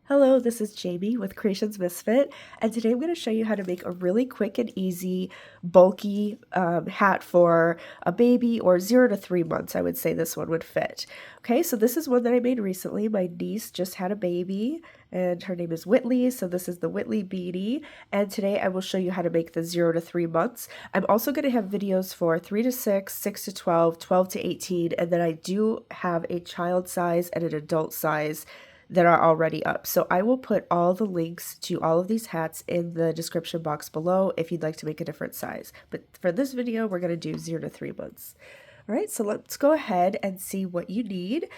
Hello, this is Jamie with Creations Misfit, and today I'm going to show you how to make a really quick and easy, bulky hat for a baby or 0 to 3 months. I would say this one would fit. Okay, so this is one that I made recently. My niece just had a baby, and her name is Whitley, so this is the Whitley Beanie, and today I will show you how to make the 0 to 3 months. I'm also going to have videos for 3 to 6, 6 to 12, 12 to 18, and then I do have a child size and an adult size that are already up. So I will put all the links to all of these hats in the description box below if you'd like to make a different size. But for this video, we're going to do 0 to 3 months. All right, so let's go ahead and see what you need.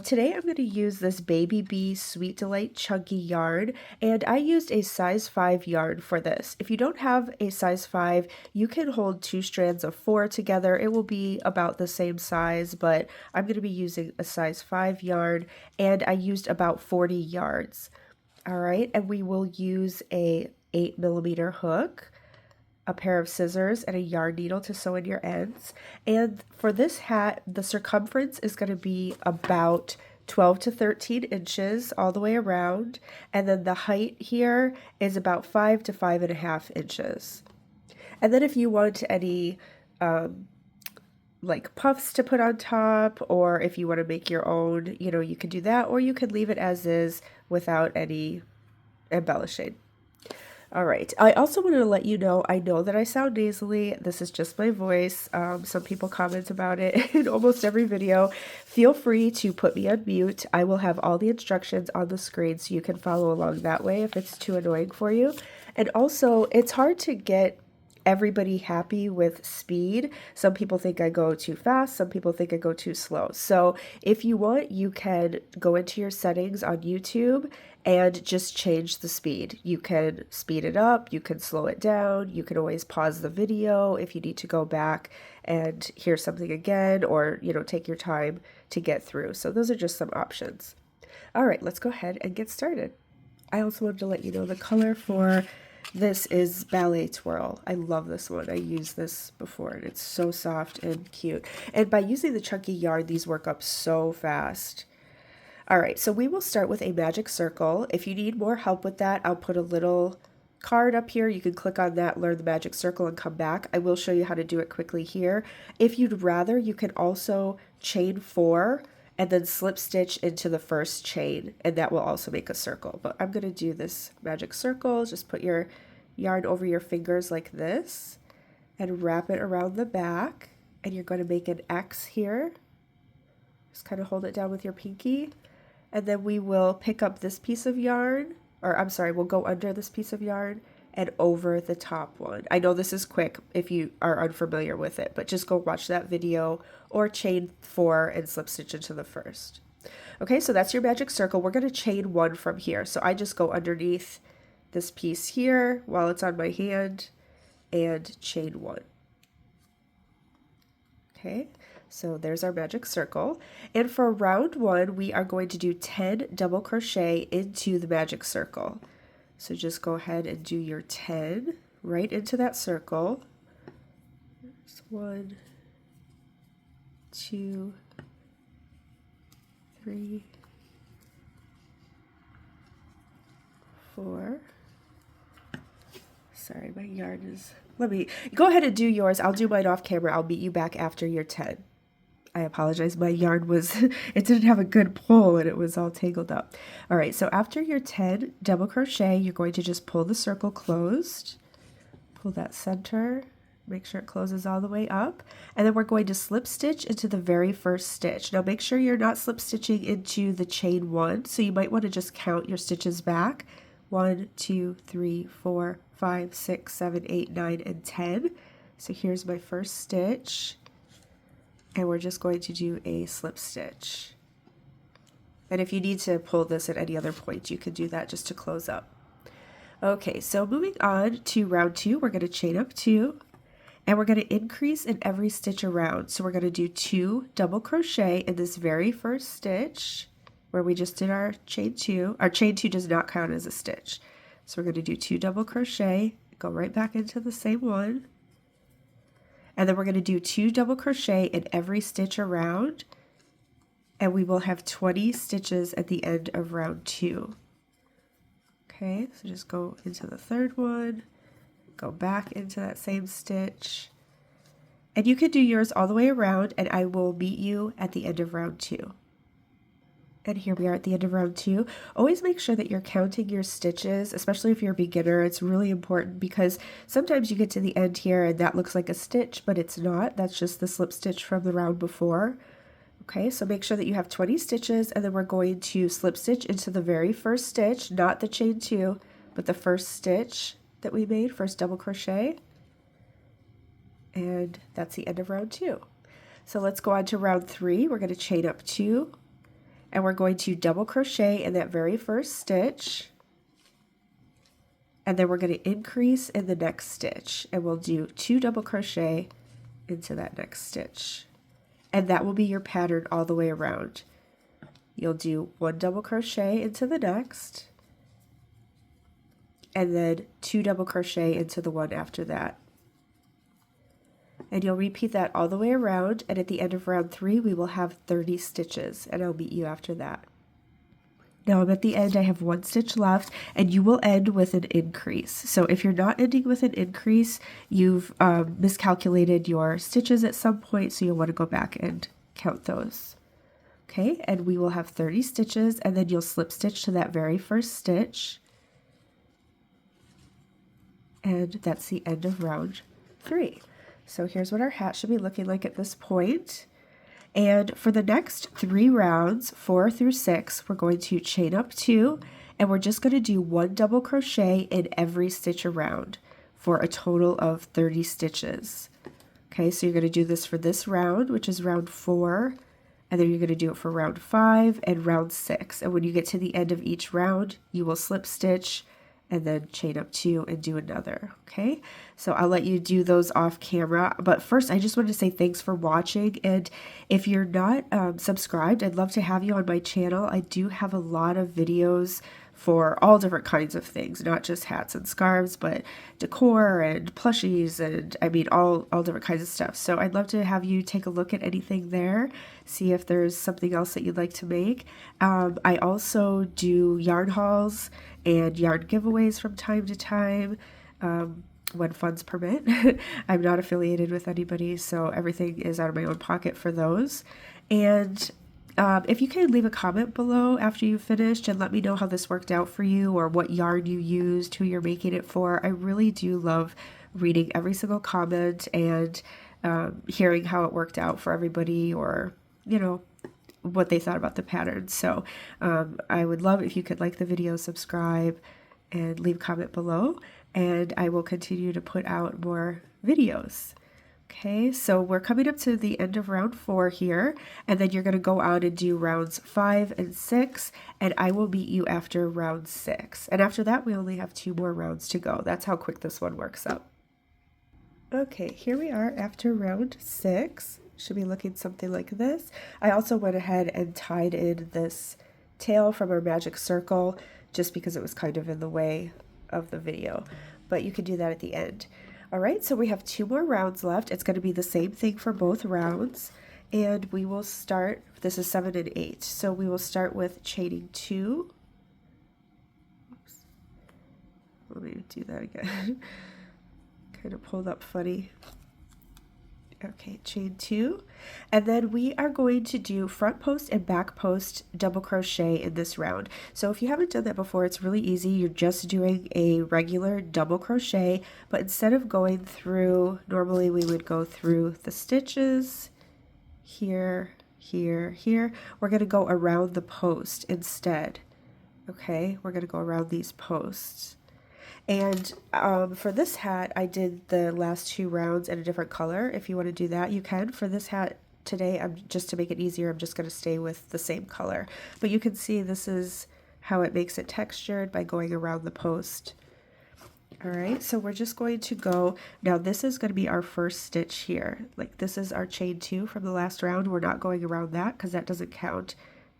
Today I'm going to use this Baby Bee Sweet Delight Chunky yarn, and I used a size 5 yarn for this. If you don't have a size 5, you can hold 2 strands of 4 together. It will be about the same size, but I'm going to be using a size 5 yarn, and I used about 40 yards. All right, and we will use a 8mm hook, a pair of scissors, and a yarn needle to sew in your ends. And for this hat, the circumference is going to be about 12 to 13 inches all the way around, and then the height here is about 5 to 5.5 inches. And then if you want any like puffs to put on top, or if you want to make your own, you can do that, or you can leave it as is without any embellishing. All right. I also wanted to let you know, I know that I sound nasally. This is just my voice. Some people comment about it in almost every video. Feel free to put me on mute. I will have all the instructions on the screen so you can follow along that way if it's too annoying for you. And also, it's hard to get everybody happy with speed. Some people think I go too fast, some people think I go too slow. So if you want, you can go into your settings on YouTube and just change the speed. You can speed it up, you can slow it down, you can always pause the video if you need to go back and hear something again, or take your time to get through. So those are just some options. All right, let's go ahead and get started. I also wanted to let you know the color for this is Ballet Twirl. I love this one. I used this before and it's so soft and cute. And by using the chunky yarn, these work up so fast. All right, so we will start with a magic circle. If you need more help with that, I'll put a little card up here. You can click on that, learn the magic circle, and come back. I will show you how to do it quickly here. If you'd rather, you can also chain 4 and then slip stitch into the first chain, and that will also make a circle. But I'm going to do this magic circle. Just put your yarn over your fingers like this and wrap it around the back, and you're going to make an X here. Just kind of hold it down with your pinky, and then we will pick up this piece of yarn, or I'm sorry, we'll go under this piece of yarn and over the top one. I know this is quick if you are unfamiliar with it, but just go watch that video or chain 4 and slip stitch into the first. Okay, so that's your magic circle. We're going to chain 1 from here. So I just go underneath this piece here while it's on my hand and chain 1. Okay, so there's our magic circle. And for round 1, we are going to do 10 double crochet into the magic circle. So just go ahead and do your 10 right into that circle. There's 1, 2, 3, 4. Sorry, my yarn is... Let me go ahead and do yours. I'll do mine off camera. I'll meet you back after your 10. I apologize. My yarn was, it didn't have a good pull and it was all tangled up. All right, so after your 10 double crochet, you're going to just pull the circle closed. Pull that center, make sure it closes all the way up. And then we're going to slip stitch into the very first stitch. Now make sure you're not slip stitching into the chain 1. So you might want to just count your stitches back. 1, 2, 3, 4, 5, 6, 7, 8, 9, and 10. So here's my first stitch. And we're just going to do a slip stitch. And if you need to pull this at any other point, you can do that just to close up. Okay, so moving on to round 2, we're going to chain up 2, and we're going to increase in every stitch around. So we're going to do 2 double crochet in this very first stitch where we just did our chain 2. Our chain 2 does not count as a stitch. So we're going to do 2 double crochet, go right back into the same one. And then we're going to do 2 double crochet in every stitch around, and we will have 20 stitches at the end of round 2. Okay, so just go into the third one, go back into that same stitch, and you can do yours all the way around, and I will meet you at the end of round 2. And here we are at the end of round 2. Always make sure that you're counting your stitches, especially if you're a beginner. It's really important because sometimes you get to the end here and that looks like a stitch, but it's not. That's just the slip stitch from the round before. Okay, so make sure that you have 20 stitches, and then we're going to slip stitch into the very first stitch, not the chain 2, but the first stitch that we made, first double crochet. And that's the end of round 2. So let's go on to round 3. We're going to chain up 2, and we're going to double crochet in that very first stitch, and then we're going to increase in the next stitch, and we'll do 2 double crochet into that next stitch. And that will be your pattern all the way around. You'll do 1 double crochet into the next, and then 2 double crochet into the one after that. And you'll repeat that all the way around, and at the end of round 3 we will have 30 stitches, and I'll meet you after that. Now I'm at the end, I have 1 stitch left, and you will end with an increase. So if you're not ending with an increase, you've miscalculated your stitches at some point, so you'll want to go back and count those. Okay, and we will have 30 stitches, and then you'll slip stitch to that very first stitch. And that's the end of round 3. So here's what our hat should be looking like at this point. And for the next 3 rounds, 4 through 6, we're going to chain up 2, and we're just going to do 1 double crochet in every stitch around for a total of 30 stitches. Okay, so you're going to do this for this round, which is round 4, and then you're going to do it for round 5 and round 6. And when you get to the end of each round, you will slip stitch and then chain up 2 and do another. Okay, so I'll let you do those off camera, but first I just wanted to say thanks for watching, and if you're not subscribed, I'd love to have you on my channel. I do have a lot of videos for all different kinds of things, not just hats and scarves, but decor and plushies, and I mean all different kinds of stuff. So I'd love to have you take a look at anything there, see if there's something else that you'd like to make. I also do yarn hauls and yarn giveaways from time to time when funds permit. I'm not affiliated with anybody, so everything is out of my own pocket for those. And if you can leave a comment below after you've finished and let me know how this worked out for you, or what yarn you used, who you're making it for. I really do love reading every single comment and hearing how it worked out for everybody, or, you know, what they thought about the pattern. So I would love if you could like the video, subscribe, and leave a comment below, and I will continue to put out more videos. Okay, so we're coming up to the end of round 4 here, and then you're going to go on and do rounds 5 and 6, and I will meet you after round 6. And after that, we only have 2 more rounds to go. That's how quick this one works up. Okay, here we are after round 6. Should be looking something like this. I also went ahead and tied in this tail from our magic circle just because it was kind of in the way of the video, but you can do that at the end. All right, so we have 2 more rounds left. It's going to be the same thing for both rounds, and we will start, this is 7 and 8, so we will start with chaining 2. Oops. Let me do that again. Kind of pulled up funny. Okay, chain 2, and then we are going to do front post and back post double crochet in this round. So if you haven't done that before, it's really easy. You're just doing a regular double crochet, but instead of going through, normally we would go through the stitches here, here, here. We're going to go around the post instead. Okay, we're going to go around these posts. And for this hat, I did the last 2 rounds in a different color. If you want to do that, you can. For this hat today, just to make it easier, I'm just going to stay with the same color. But you can see this is how it makes it textured by going around the post. All right, so we're just going to go, now this is going to be our first stitch here. Like, this is our chain 2 from the last round. We're not going around that because that doesn't count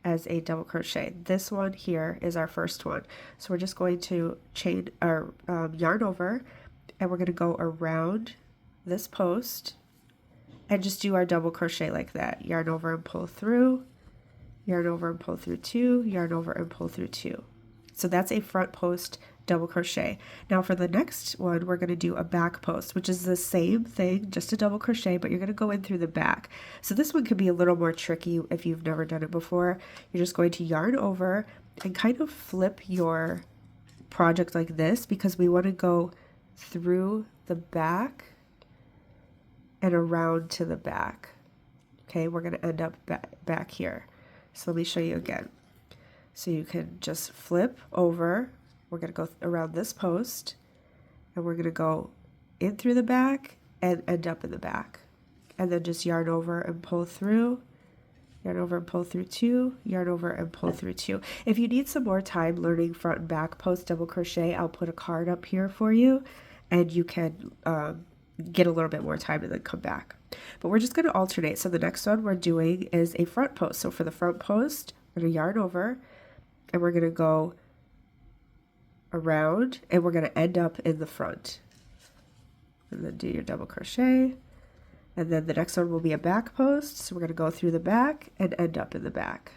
as a double crochet. This one here is our first one. So we're just going to chain our yarn over, and we're going to go around this post and just do our double crochet like that. Yarn over and pull through, yarn over and pull through 2, yarn over and pull through 2. So that's a front post double crochet. Now for the next one, we're going to do a back post, which is the same thing, just a double crochet, but you're going to go in through the back. So this one could be a little more tricky if you've never done it before. You're just going to yarn over and kind of flip your project like this, because we want to go through the back and around to the back. Okay, we're going to end up back here. So let me show you again. So you can just flip over. We're going to go around this post, and we're going to go in through the back and end up in the back. And then just yarn over and pull through, yarn over and pull through two, yarn over and pull through two. If you need some more time learning front and back post double crochet, I'll put a card up here for you, and you can get a little bit more time and then come back. But we're just going to alternate. So the next one we're doing is a front post. So for the front post, we're going to yarn over, and we're going to go around, and we're going to end up in the front, and then do your double crochet. And then the next one will be a back post, so we're going to go through the back and end up in the back.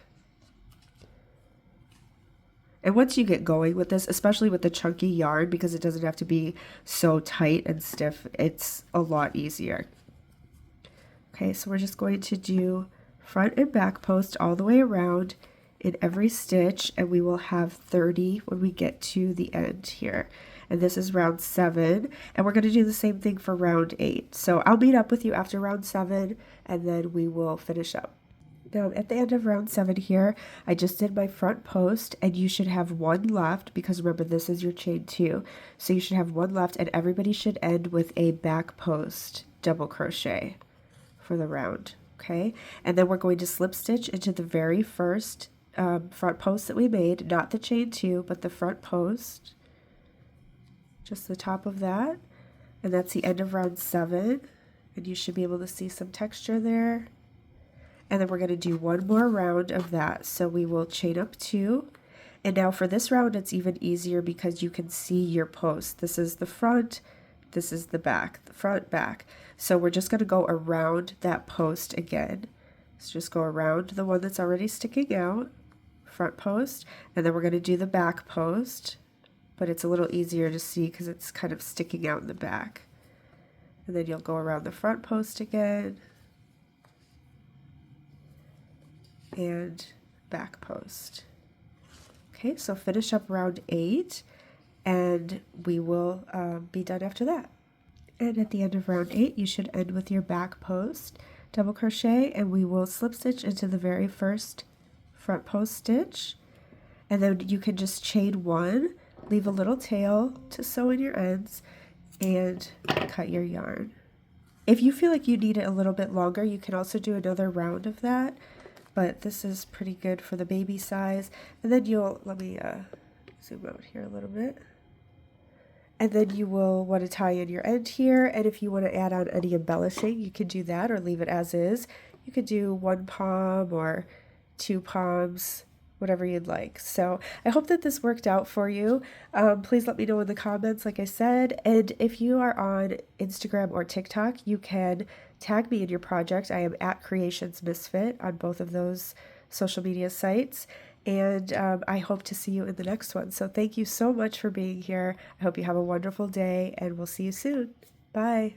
And once you get going with this, especially with the chunky yarn, because it doesn't have to be so tight and stiff, it's a lot easier. Okay, so we're just going to do front and back post all the way around in every stitch, and we will have 30 when we get to the end here. And this is round 7, and we're going to do the same thing for round 8. So I'll meet up with you after round 7, and then we will finish up. Now at the end of round 7 here, I just did my front post, and you should have one left, because remember, this is your chain 2. So you should have one left, and everybody should end with a back post double crochet for the round. Okay, and then we're going to slip stitch into the very first front post that we made, not the chain 2, but the front post, just the top of that, and that's the end of round 7, and you should be able to see some texture there. And then we're going to do one more round of that, so we will chain up 2, and now for this round it's even easier because you can see your post. This is the front, this is the back, the front, back. So we're just going to go around that post again. So just go around the one that's already sticking out, front post, and then we're going to do the back post, but it's a little easier to see because it's kind of sticking out in the back. And then you'll go around the front post again and back post. Okay, so finish up round 8, and we will be done after that. And at the end of round 8, you should end with your back post double crochet, and we will slip stitch into the very first front post stitch, and then you can just chain 1, leave a little tail to sew in your ends, and cut your yarn. If you feel like you need it a little bit longer, you can also do another round of that, but this is pretty good for the baby size. And then you'll, let me zoom out here a little bit. And then you will want to tie in your end here, and if you want to add on any embellishing, you can do that or leave it as is. You could do 1 palm or 2 palms, whatever you'd like. So I hope that this worked out for you. Please let me know in the comments, like I said, and if you are on Instagram or TikTok, you can tag me in your project. I am at Creations Misfit on both of those social media sites. And I hope to see you in the next one. So thank you so much for being here. I hope you have a wonderful day, and we'll see you soon. Bye.